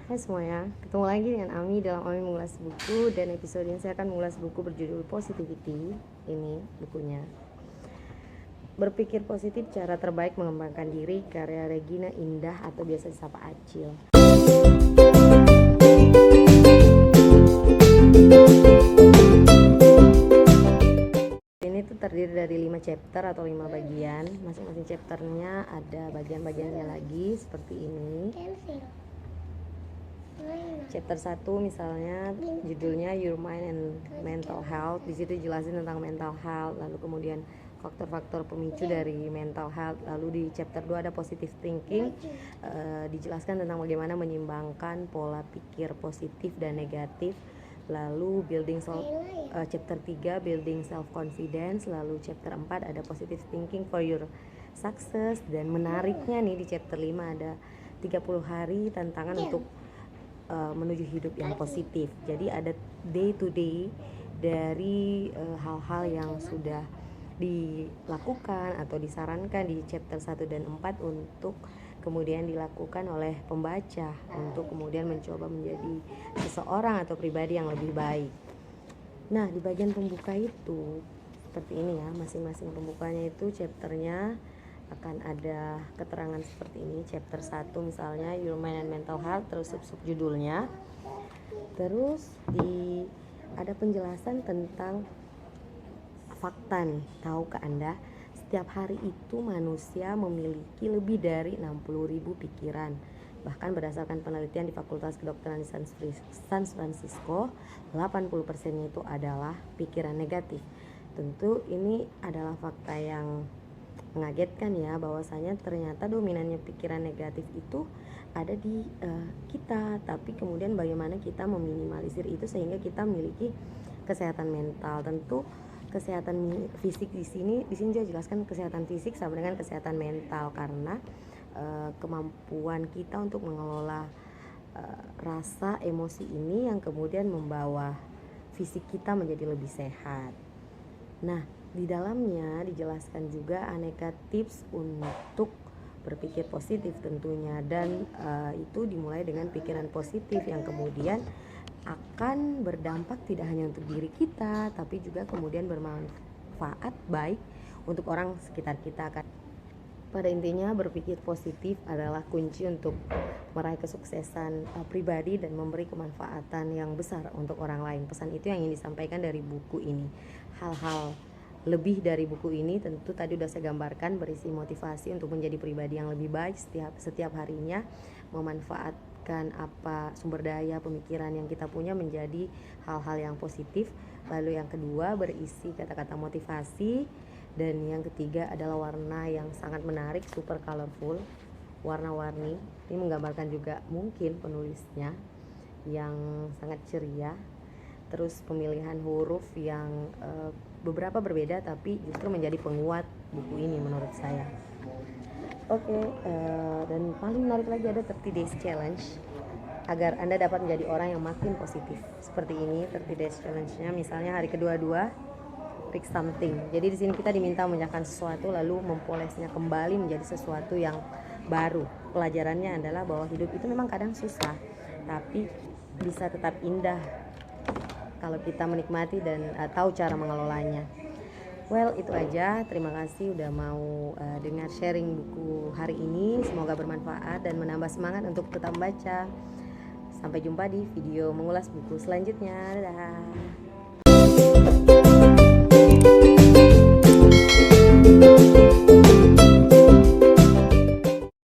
Hai semuanya, ketemu lagi dengan Ami dalam Ami mengulas buku. Dan episode ini saya akan mengulas buku berjudul Positivity. Ini bukunya, Berpikir Positif, Cara Terbaik Mengembangkan Diri, karya Regina Indah atau biasa disapa Acil. Ini tuh terdiri dari 5 chapter atau 5 bagian. Masing-masing chapternya ada bagian-bagiannya lagi seperti ini. Chapter 1 misalnya judulnya Your Mind and Mental Health. Di situ jelasin tentang mental health, lalu kemudian faktor-faktor pemicu dari mental health. Lalu di chapter 2 ada positive thinking, dijelaskan tentang bagaimana menyeimbangkan pola pikir positif dan negatif. Lalu chapter 3 building self confidence. Lalu chapter 4 ada positive thinking for your success. Dan menariknya nih di chapter 5 ada 30 hari tantangan untuk menuju hidup yang positif. Jadi ada day to day dari hal-hal yang sudah dilakukan atau disarankan di chapter 1 dan 4 untuk kemudian dilakukan oleh pembaca untuk kemudian mencoba menjadi seseorang atau pribadi yang lebih baik. Nah, di bagian pembuka itu seperti ini ya, masing-masing pembukanya itu chapternya akan ada keterangan seperti ini. Chapter 1 misalnya Your Mind and Mental Health, terus sub judulnya. Terus ada penjelasan tentang fakta nih. Tahukah Anda, setiap hari itu manusia memiliki lebih dari 60.000 pikiran. Bahkan berdasarkan penelitian di Fakultas Kedokteran di San Francisco, 80%-nya itu adalah pikiran negatif. Tentu ini adalah fakta yang mengagetkan ya, bahwasanya ternyata dominannya pikiran negatif itu ada di kita. Tapi kemudian bagaimana kita meminimalisir itu sehingga kita memiliki kesehatan mental. Tentu kesehatan fisik di sini juga jelaskan kesehatan fisik sama dengan kesehatan mental, karena kemampuan kita untuk mengelola rasa emosi ini yang kemudian membawa fisik kita menjadi lebih sehat. Nah, di dalamnya dijelaskan juga aneka tips untuk berpikir positif tentunya, dan itu dimulai dengan pikiran positif yang kemudian akan berdampak tidak hanya untuk diri kita, tapi juga kemudian bermanfaat baik untuk orang sekitar kita. Pada intinya berpikir positif adalah kunci untuk meraih kesuksesan pribadi dan memberi kemanfaatan yang besar untuk orang lain. Pesan itu yang ingin disampaikan dari buku ini. Hal-hal lebih dari buku ini tentu tadi udah saya gambarkan, berisi motivasi untuk menjadi pribadi yang lebih baik setiap harinya, memanfaatkan apa sumber daya pemikiran yang kita punya menjadi hal-hal yang positif. Lalu yang kedua berisi kata-kata motivasi, dan yang ketiga adalah warna yang sangat menarik, super colorful, warna-warni. Ini menggambarkan juga mungkin penulisnya yang sangat ceria. Terus pemilihan huruf yang beberapa berbeda tapi justru menjadi penguat buku ini menurut saya. Dan paling menarik lagi ada 30 days challenge agar Anda dapat menjadi orang yang makin positif. Seperti ini 30 days challenge-nya, misalnya hari kedua pick something. Jadi di sini kita diminta mengerjakan sesuatu lalu mempolesnya kembali menjadi sesuatu yang baru. Pelajarannya adalah bahwa hidup itu memang kadang susah, tapi bisa tetap indah kalau kita menikmati dan tahu cara mengelolanya. Well, itu aja. Terima kasih udah mau dengar sharing buku hari ini. Semoga bermanfaat dan menambah semangat untuk tetap membaca. Sampai jumpa di video mengulas buku selanjutnya. Dadah.